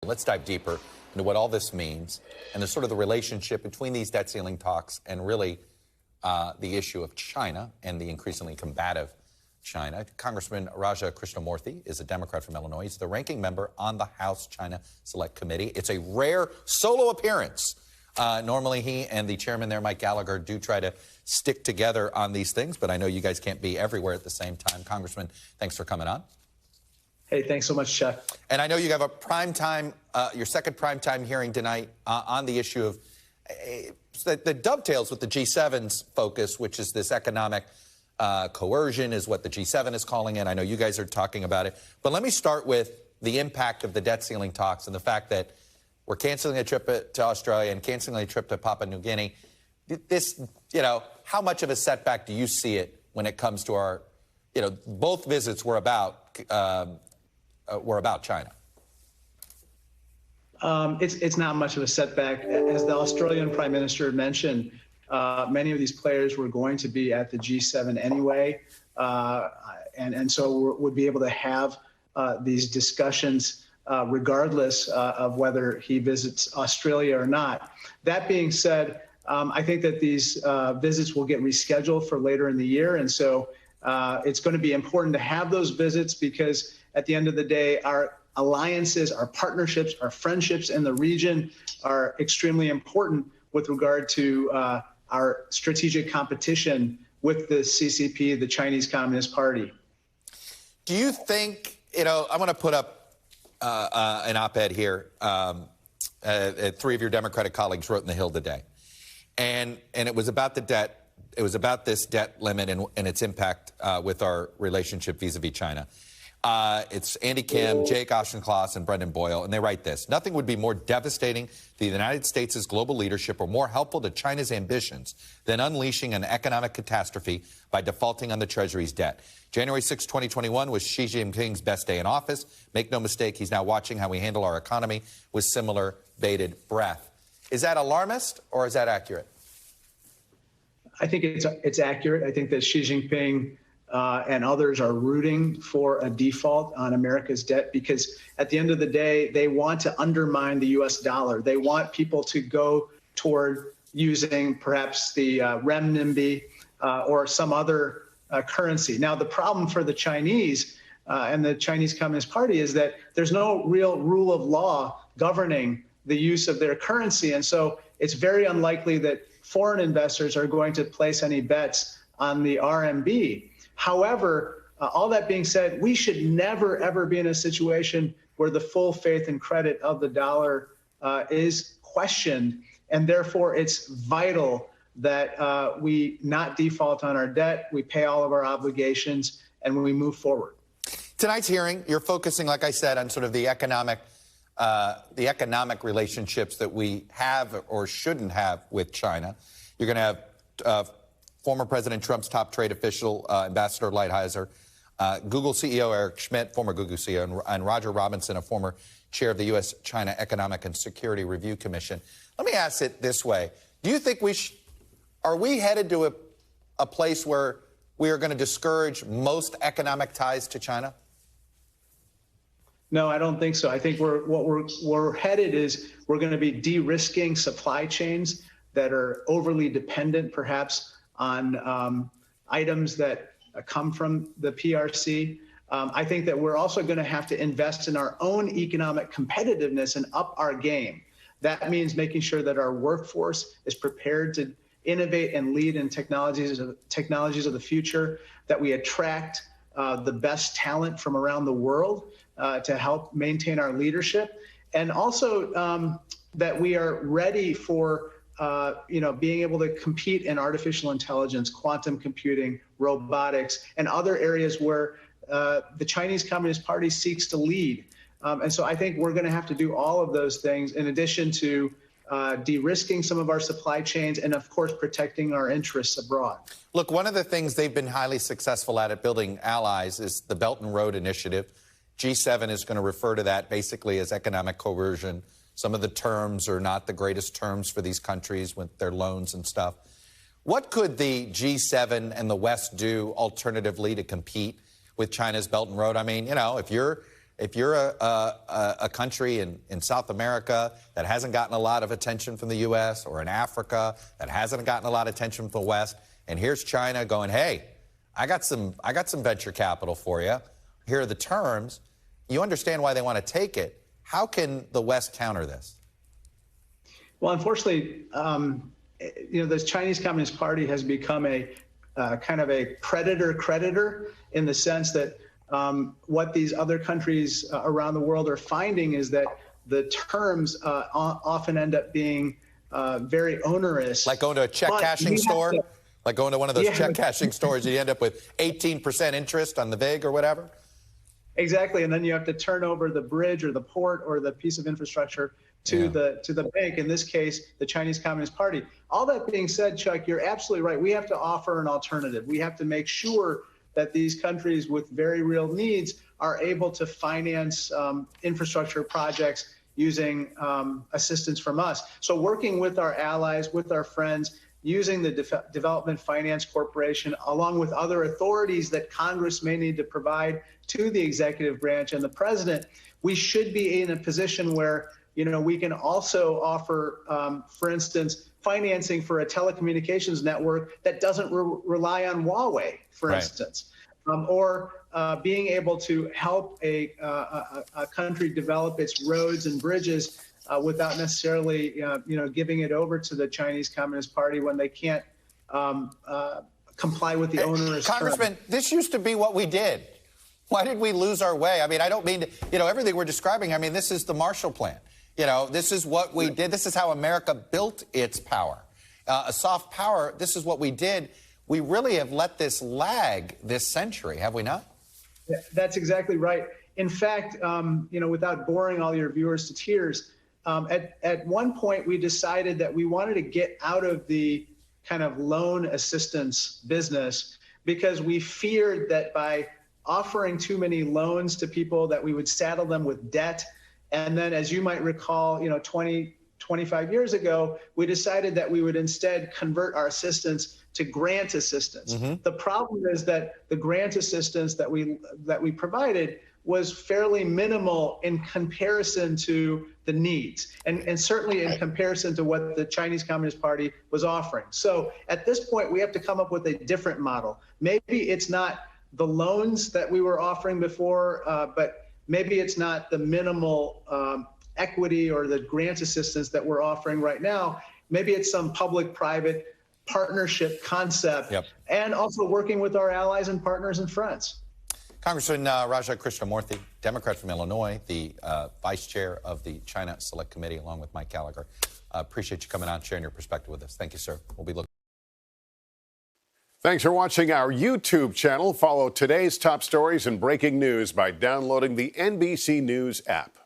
Let's dive deeper into what all this means and the sort of the relationship between these debt ceiling talks and really the issue of China and the increasingly combative China. Congressman Raja Krishnamoorthi is a Democrat from Illinois. He's the ranking member on the House China Select Committee. It's a rare solo appearance. Normally he and the chairman there, Mike Gallagher, do try to stick together on these things, but I know you guys can't be everywhere at the same time. Congressman, thanks for coming on. Hey, thanks so much, Chuck. And I know you have a primetime, your second primetime hearing tonight on the issue of that dovetails with the G7's focus, which is this economic coercion is what the G7 is calling it. I know you guys are talking about it. But let me start with the impact of the debt ceiling talks and the fact that we're canceling a trip to Australia and canceling a trip to Papua New Guinea. This, how much of a setback do you see it when it comes to our, both visits were about China? It's not much of a setback. As the Australian Prime Minister mentioned, many of these players were going to be at the G7 anyway, and so would be able to have these discussions regardless of whether he visits Australia or not. That being said, I think that these visits will get rescheduled for later in the year, and so it's going to be important to have those visits because at the end of the day, our alliances, our partnerships, our friendships in the region are extremely important with regard to our strategic competition with the CCP, the Chinese Communist Party. Do you think, I want to put up an op-ed here. Three of your Democratic colleagues wrote in the Hill today. And it was about the debt. It was about this debt limit and its impact with our relationship vis-a-vis China. It's Andy Kim, Jake Auchincloss, and Brendan Boyle, and they write this. Nothing would be more devastating to the United States' global leadership or more helpful to China's ambitions than unleashing an economic catastrophe by defaulting on the Treasury's debt. January 6, 2021 was Xi Jinping's best day in office. Make no mistake, he's now watching how we handle our economy with similar bated breath. Is that alarmist or is that accurate? I think it's accurate. I think that Xi Jinping and others are rooting for a default on America's debt because at the end of the day, they want to undermine the U.S. dollar. They want people to go toward using perhaps the renminbi or some other currency. Now, the problem for the Chinese and the Chinese Communist Party is that there's no real rule of law governing the use of their currency. And so it's very unlikely that foreign investors are going to place any bets on the RMB. However, all that being said, we should never, ever be in a situation where the full faith and credit of the dollar is questioned. And therefore, it's vital that we not default on our debt, we pay all of our obligations, and we move forward. Tonight's hearing, you're focusing, like I said, on sort of the economic relationships that we have or shouldn't have with China. You're going to have former President Trump's top trade official, Ambassador Lighthizer, Google CEO Eric Schmidt, former Google CEO, and Roger Robinson, a former chair of the U.S.-China Economic and Security Review Commission. Let me ask it this way. Do you think are we headed to a place where we are going to discourage most economic ties to China? No, I don't think so. I think we're headed is we're going to be de-risking supply chains that are overly dependent, perhaps, on items that come from the PRC. I think that we're also going to have to invest in our own economic competitiveness and up our game. That means making sure that our workforce is prepared to innovate and lead in technologies of the future, that we attract the best talent from around the world to help maintain our leadership, and also that we are ready for being able to compete in artificial intelligence, quantum computing, robotics, and other areas where the Chinese Communist Party seeks to lead. And so I think we're going to have to do all of those things in addition to de-risking some of our supply chains and, of course, protecting our interests abroad. Look, one of the things they've been highly successful at building allies is the Belt and Road Initiative. G7 is going to refer to that basically as economic coercion. Some of the terms are not the greatest terms for these countries with their loans and stuff. What could the G7 and the West do alternatively to compete with China's Belt and Road? I mean, if you're if you're a country in South America that hasn't gotten a lot of attention from the U.S. or in Africa that hasn't gotten a lot of attention from the West, and here's China going, hey, I got some venture capital for you. Here are the terms. You understand why they want to take it. How can the West counter this? Well, unfortunately, the Chinese Communist Party has become a kind of a predator-creditor in the sense that what these other countries around the world are finding is that the terms often end up being very onerous. Like going to a check cashing store? Like going to one of those check cashing stores, you end up with 18% interest on the VIG or whatever? Exactly, and then you have to turn over the bridge or the port or the piece of infrastructure to the bank, in this case, the Chinese Communist Party. All that being said, Chuck, you're absolutely right. We have to offer an alternative. We have to make sure that these countries with very real needs are able to finance infrastructure projects using assistance from us. So working with our allies, with our friends, using the Development Finance Corporation, along with other authorities that Congress may need to provide to the executive branch and the president, we should be in a position where we can also offer, for instance, financing for a telecommunications network that doesn't rely on Huawei, for instance, or being able to help a country develop its roads and bridges without necessarily, giving it over to the Chinese Communist Party when they can't comply with the onerous Congressman, this used to be what we did. Why did we lose our way? I mean, I don't mean to, everything we're describing, I mean, this is the Marshall Plan. This is what we did. This is how America built its power. A soft power, this is what we did. We really have let this lag this century, have we not? Yeah, that's exactly right. In fact, without boring all your viewers to tears, at one point we decided that we wanted to get out of the kind of loan assistance business because we feared that by offering too many loans to people that we would saddle them with debt. And then, as you might recall, 25 years ago, we decided that we would instead convert our assistance to grant assistance. The problem is that the grant assistance that we provided was fairly minimal in comparison to the needs, and certainly in comparison to what the Chinese Communist Party was offering. So at this point, we have to come up with a different model. Maybe it's not the loans that we were offering before, but maybe it's not the minimal equity or the grant assistance that we're offering right now. Maybe it's some public-private partnership concept, and also working with our allies and partners and friends. Congressman Raja Krishnamoorthi, Democrat from Illinois, the vice chair of the China Select Committee, along with Mike Gallagher. Appreciate you coming on, sharing your perspective with us. Thank you, sir. We'll be looking. Thanks for watching our YouTube channel. Follow today's top stories and breaking news by downloading the NBC News app.